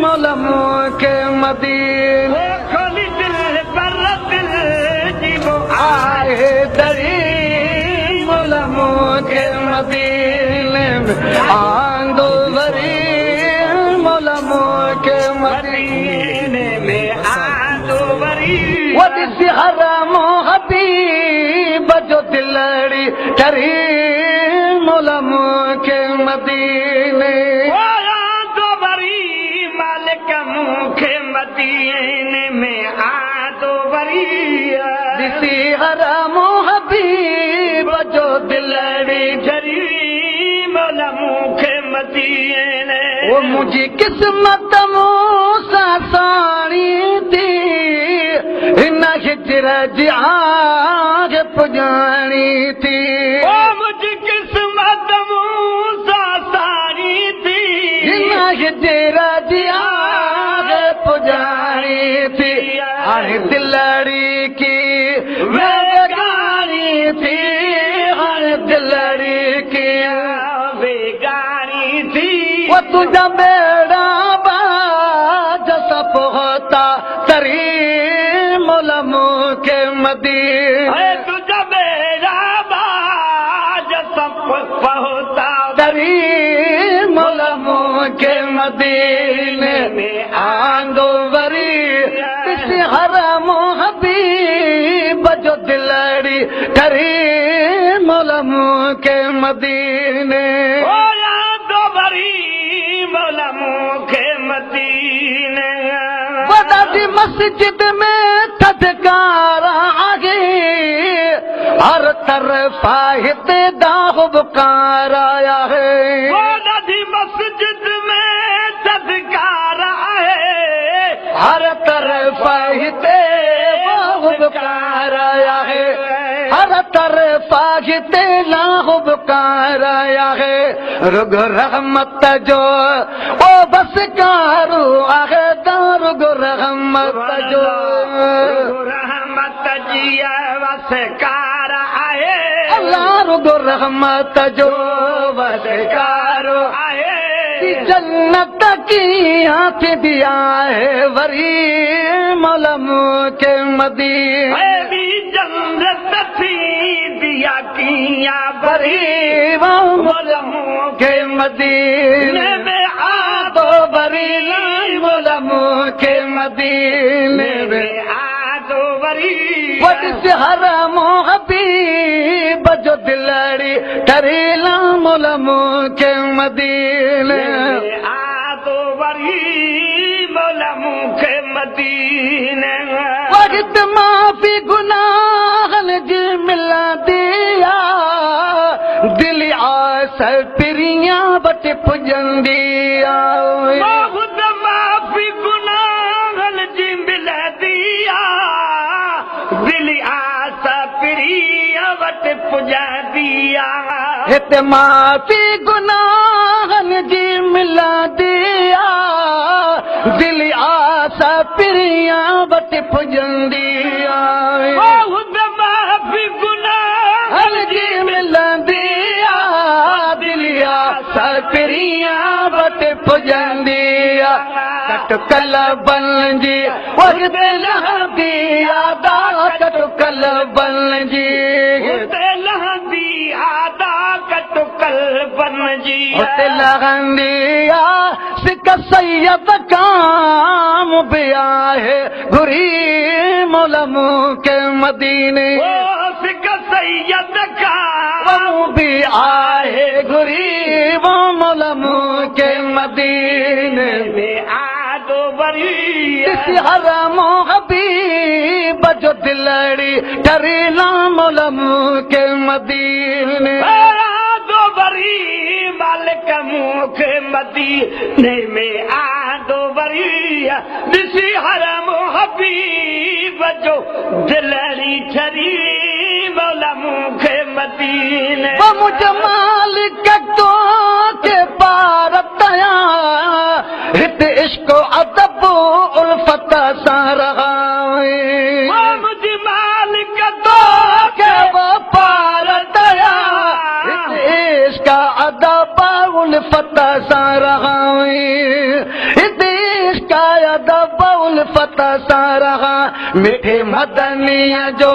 مولا کے مدینے کھولی دل پر دل جیو آئے دری مولا کے مدینے میں آندو وری مولا کے مدینے میں آدو بری ودسی حرام حبیب جو دلڑی ٹری مولا کے مدینے آدو بری مالک مکھے مدینے میں آدو بری دسی حرام حبیب جو دلڑی جری مولا مکھے مدینے وہ مجھے قسمت موسا ساڑی تھی ہن ہجر جی آگ پجانی تھی او مجھ قسمت موسیٰ ساری تھی ہن ہجر جی آگ پجانی تھی ہر دلڑی کی ویگانی تھی ہر دلڑی کی بیگاری تھی وہ تجھا بیڑا باج سب ہوتا تری مولا کے مدینے اے تجھا میرا باج سب پہتا تری مولا کے مدینے میں آندو وری کسی حرام حبیب جو دلڑی تری مولا کے مدینے او یادو بری مولا مکھے مدینے ودا دی مسجد میں تھدکار آگے ہر طرف آہت داغ بکار آیا ہے مولا دی مسجد میں تذکار ہے ہر طرف آہت داغ بکار آیا ہے ہر طرف آہت داغ بکار آیا ہے رگ رحمت جو او بس کارو آگے رگ رحمت جو رحمت جیا وسکار آئے اللہ رگ رحمت جو بس کارو آئے جنت کی آنکھ دیا ہے وری مولا کے مدینے بھی جنت تھی دیا کیا بری مولا کے مدینے میں تو بری مولا کے مدینے میں آدو بری وجس حرام حبیب جو دلڑی تریلا مولا کے مدینے آدو بری مولا مکھے مدینے وقت معافی گناہ جی ملا دیا دل آس پریاں بٹ پجندیا بہت معافی گناہ جی ملا دیا دل آسا پریا وٹ پجا دیا ہت معافی گناہ جی ملا دیا دل آس پریاں بٹ پجندیا بہت معافی گناہ جی ملا دیا دل آس پریاں بٹ پجندیا کٹ کل بن جی وقت لہدیا دا کٹ کل بن جی لہندی آدھا کٹکل بن جی ہوتے لگندیا سکھ سید کام بیا ہے گری مولا کے مدینے سکھ سید کا وہ بھی آئے گری وہ مولا کے مدینے میں آدو بری کسی حرام حبیب جو دلڑی ٹریلا مولا کے مدینے آدو بری مالک مکھے مدینے میں آدو بری دسی حرم حبیب جو دلڑی ٹھری مولا مکھے مدینے وہ مجھ مالک تو کے پارتیا ہت عشق و ادب و الفت سا رہا مجھ مالک تو کے وہ پارتیا ہت عشق ادب و الفت سا رہا ہت عشق काया दबउल फता सारा मिठे मदनीअ जो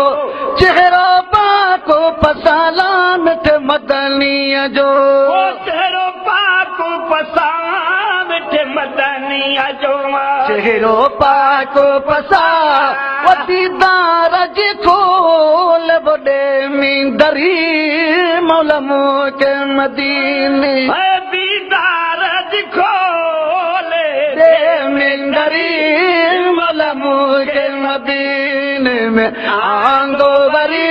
चेहरो पाको पसाला मिठे मदनीअ जो चेहरो पाको पसा मिठे मदनीअ जो चेहरो पाको पसा वदीदार जी खोल बड़े मींदरी मौला मूंखे मदीने दीदार जी खोले मींदरी मौला मूंखे मदीने में आंदो वरी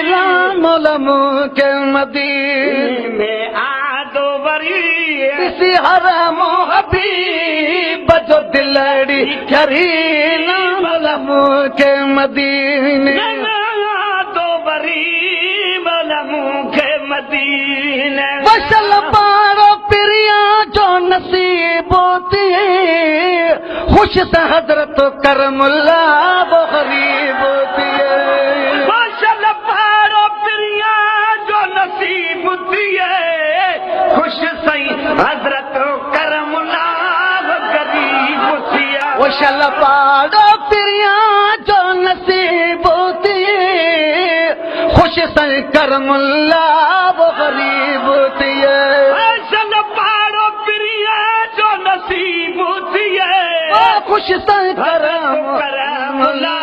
मौला मूंखे मदीने में आदो वरी किसी हरम हबीब जो दिलड़ी चरी मौला मूंखे मदीने आदो वरी मौला मूंखे मदीने बसल पारो पिरिया जो नसीबो थिए खुश से हजरत करमुल्ला वो गरीब थिए बसल पारो पिरिया जो नसीब थिए खुश सही हजरत करमुल्ला वो गरीब थिए बसल पारो पिरिया जो नसीबो थिए खुश से करमुल्ला वो गरीब थिए बसल पारो पिरिया जो नसीब थिए खुश से करमुल्ला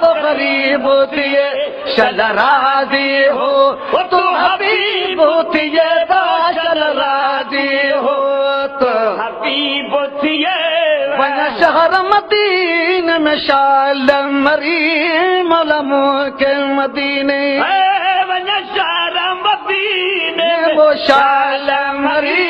वो गरीब थिए शल राजी हो तो हबीब थिए शल राजी हो तो हबीब थिए वन शहर मदीन में शाल मरी मौला मूंखे मदीने वन शहर मदीने वो शाल मरी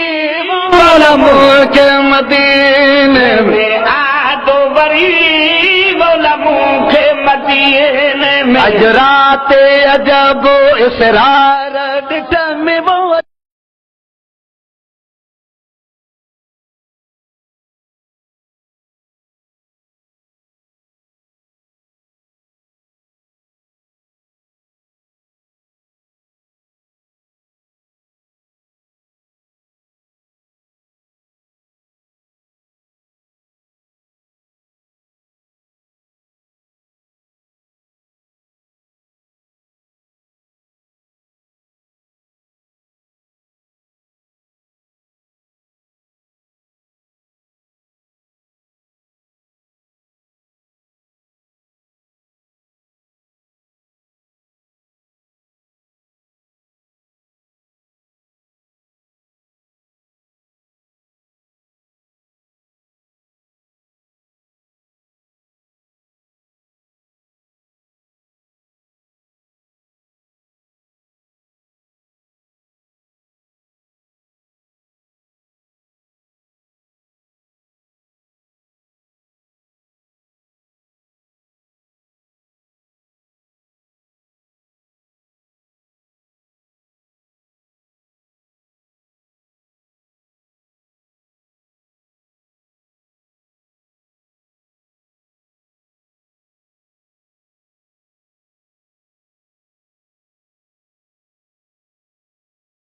मौला मूंखे मदीने में आदो वरी मौला मूंखे मदीने में अजराते अजब इसरार ॾिठ में वो